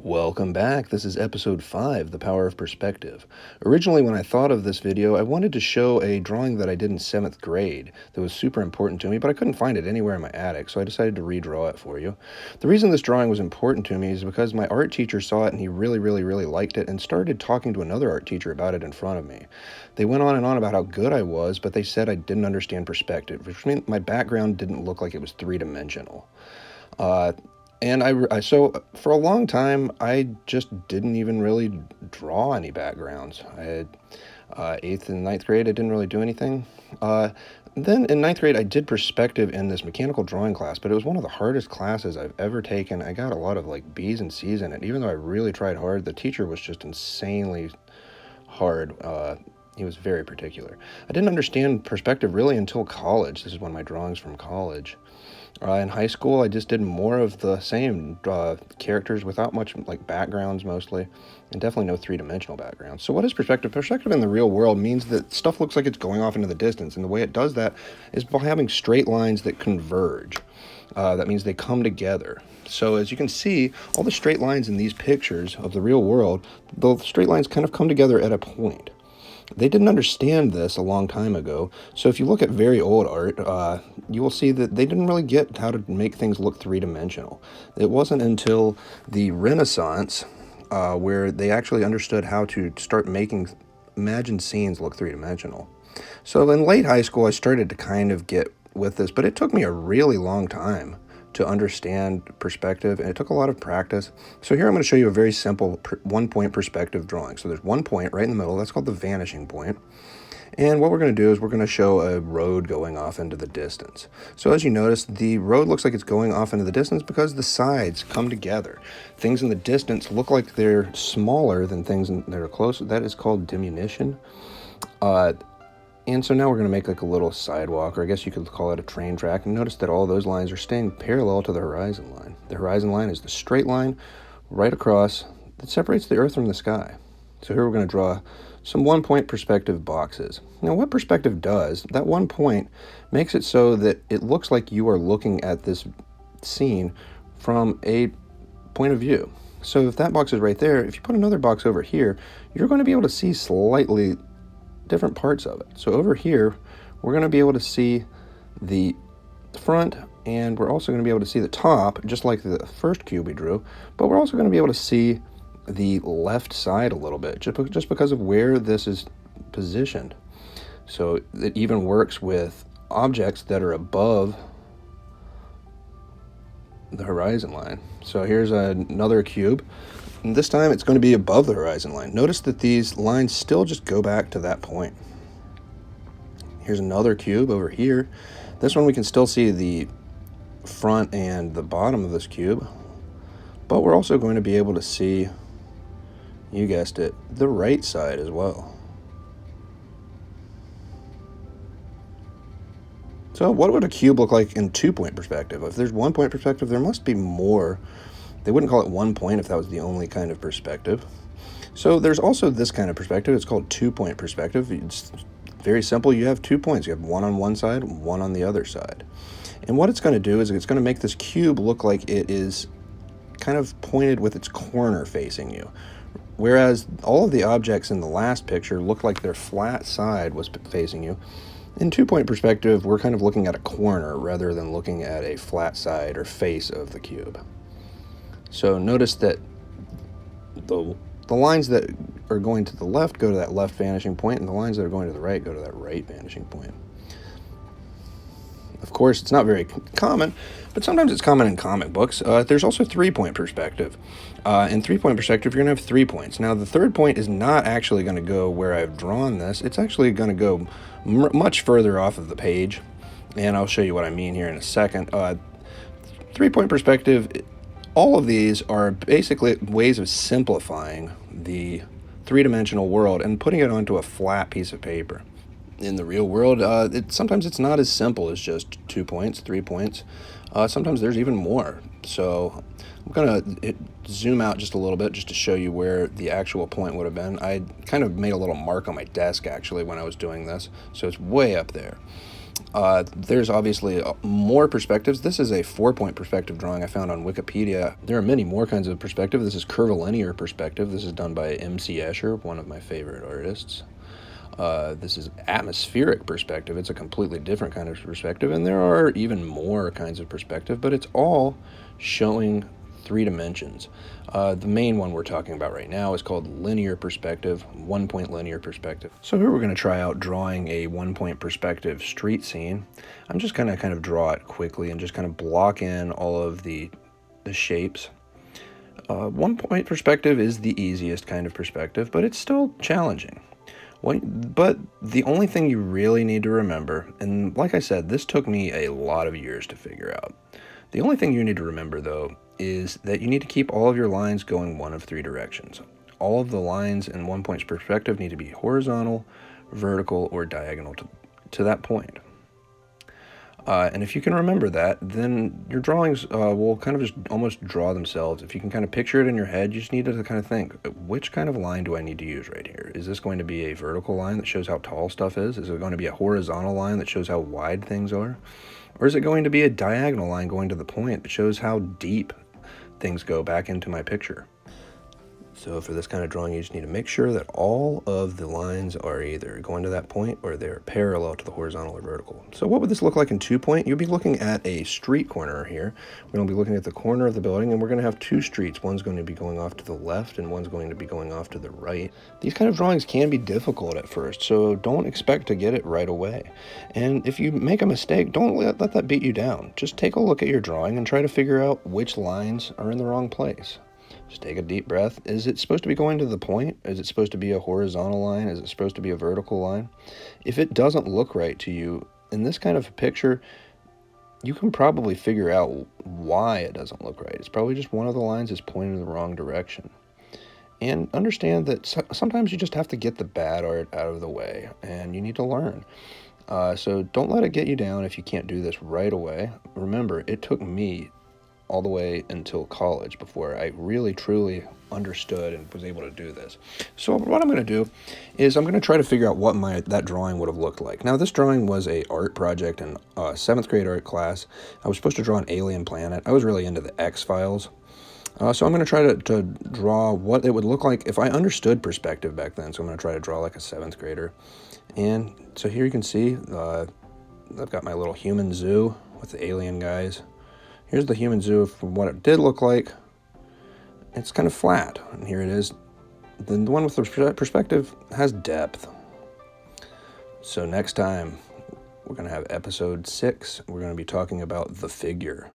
Welcome back. This is episode 5, The Power of Perspective. Originally, when I thought of this video, I wanted to show a drawing that I did in 7th grade that was super important to me, but I couldn't find it anywhere in my attic, so I decided to redraw it for you. The reason this drawing was important to me is because my art teacher saw it and he really liked it and started talking to another art teacher about it in front of me. They went on and on about how good I was, but they said I didn't understand perspective, which meant my background didn't look like it was three-dimensional. So for a long time, I just didn't even really draw any backgrounds. I had 8th and 9th grade, I didn't really do anything. Then in 9th grade, I did perspective in this mechanical drawing class, but it was one of the hardest classes I've ever taken. I got a lot of like B's and C's in it. Even though I really tried hard, the teacher was just insanely hard. He was very particular. I didn't understand perspective really until college. This is one of my drawings from college. In high school, I just did more of the same characters without much like backgrounds mostly, and definitely no three-dimensional backgrounds. So what is perspective? Perspective in the real world means that stuff looks like it's going off into the distance, and the way it does that is by having straight lines that converge. That means they come together. So as you can see, all the straight lines in these pictures of the real world, the straight lines kind of come together at a point. They didn't understand this a long time ago, so if you look at very old art, you will see that they didn't really get how to make things look three-dimensional. It wasn't until the Renaissance where they actually understood how to start making imagined scenes look three-dimensional. So in late high school, I started to kind of get with this, but it took me a really long time to understand perspective, and it took a lot of practice. So here I'm going to show you a very simple one-point perspective drawing. So there's one point right in the middle, that's called the vanishing point. And what we're going to do is we're going to show a road going off into the distance. So as you notice, the road looks like it's going off into the distance because the sides come together. Things in the distance look like they're smaller than things that are close. That is called diminution. And so now we're going to make like a little sidewalk, or I guess you could call it a train track. And notice that all those lines are staying parallel to the horizon line. The horizon line is the straight line right across that separates the earth from the sky. So here we're going to draw some one-point perspective boxes. Now what perspective does, that one point makes it so that it looks like you are looking at this scene from a point of view. So if that box is right there, if you put another box over here, you're going to be able to see slightly different parts of it. So over here, we're going to be able to see the front, and we're also going to be able to see the top, just like the first cube we drew, but we're also going to be able to see the left side a little bit, just because of where this is positioned. So it even works with objects that are above the horizon line. So here's another cube. And this time it's going to be above the horizon line. Notice that these lines still just go back to that point. Here's another cube over here. This one we can still see the front and the bottom of this cube, but we're also going to be able to see, you guessed it, the right side as well. So what would a cube look like in two-point perspective? If there's one-point perspective, there must be more. They wouldn't call it one point if that was the only kind of perspective. So there's also this kind of perspective. It's called two-point perspective. It's very simple. You have 2 points. You have one on one side, one on the other side. And what it's going to do is it's going to make this cube look like it is kind of pointed with its corner facing you. Whereas all of the objects in the last picture look like their flat side was facing you. In two-point perspective, we're kind of looking at a corner rather than looking at a flat side or face of the cube. So notice that the lines that are going to the left go to that left vanishing point, and the lines that are going to the right go to that right vanishing point. Of course, it's not very common, but sometimes it's common in comic books. There's also three-point perspective. In three-point perspective, you're going to have 3 points. Now, the third point is not actually going to go where I've drawn this. It's actually going to go much further off of the page, and I'll show you what I mean here in a second. Three-point perspective, all of these are basically ways of simplifying the three-dimensional world and putting it onto a flat piece of paper. In the real world, sometimes it's not as simple as just 2 points, 3 points. Sometimes there's even more. So I'm going to zoom out just a little bit just to show you where the actual point would have been. I kind of made a little mark on my desk actually when I was doing this, so it's way up there. There's obviously more perspectives. This is a 4-point perspective drawing I found on Wikipedia. There are many more kinds of perspective. This is curvilinear perspective. This is done by M.C. Escher, one of my favorite artists. This is atmospheric perspective. It's a completely different kind of perspective, and there are even more kinds of perspective, but it's all showing 3 dimensions. The main one we're talking about right now is called linear perspective, 1-point linear perspective. So here we're going to try out drawing a 1-point perspective street scene. I'm just going to kind of draw it quickly and just kind of block in all of the shapes. 1-point perspective is the easiest kind of perspective, but it's still challenging. But the only thing you really need to remember, and like I said, this took me a lot of years to figure out. The only thing you need to remember, though, is that you need to keep all of your lines going one of 3 directions. All of the lines in 1-point perspective need to be horizontal, vertical, or diagonal to that point. And if you can remember that, then your drawings will kind of just almost draw themselves. If you can kind of picture it in your head, you just need to kind of think, which kind of line do I need to use right here? Is this going to be a vertical line that shows how tall stuff is? Is it going to be a horizontal line that shows how wide things are? Or is it going to be a diagonal line going to the point that shows how deep things go back into my picture? So for this kind of drawing, you just need to make sure that all of the lines are either going to that point or they're parallel to the horizontal or vertical. So what would this look like in 2-point? You'll be looking at a street corner here. We're going to be looking at the corner of the building, and we're going to have 2 streets. One's going to be going off to the left, and one's going to be going off to the right. These kind of drawings can be difficult at first, so don't expect to get it right away. And if you make a mistake, don't let that beat you down. Just take a look at your drawing and try to figure out which lines are in the wrong place. Just take a deep breath. Is it supposed to be going to the point? Is it supposed to be a horizontal line? Is it supposed to be a vertical line? If it doesn't look right to you in this kind of a picture, you can probably figure out why it doesn't look right. It's probably just one of the lines is pointing in the wrong direction. And understand that sometimes you just have to get the bad art out of the way, and you need to learn. So don't let it get you down if you can't do this right away. Remember, it took me all the way until college before I really truly understood and was able to do this. So what I'm going to do is I'm going to try to figure out what that drawing would have looked like. Now, this drawing was a art project in 7th grade art class. I was supposed to draw an alien planet. I was really into the X-Files. So I'm going to try to draw what it would look like if I understood perspective back then. So I'm going to try to draw like a 7th grader. And so here you can see I've got my little human zoo with the alien guys. Here's the human zoo from what it did look like. It's kind of flat, and here it is. Then the one with the perspective has depth. So next time, we're going to have episode 6. We're going to be talking about the figure.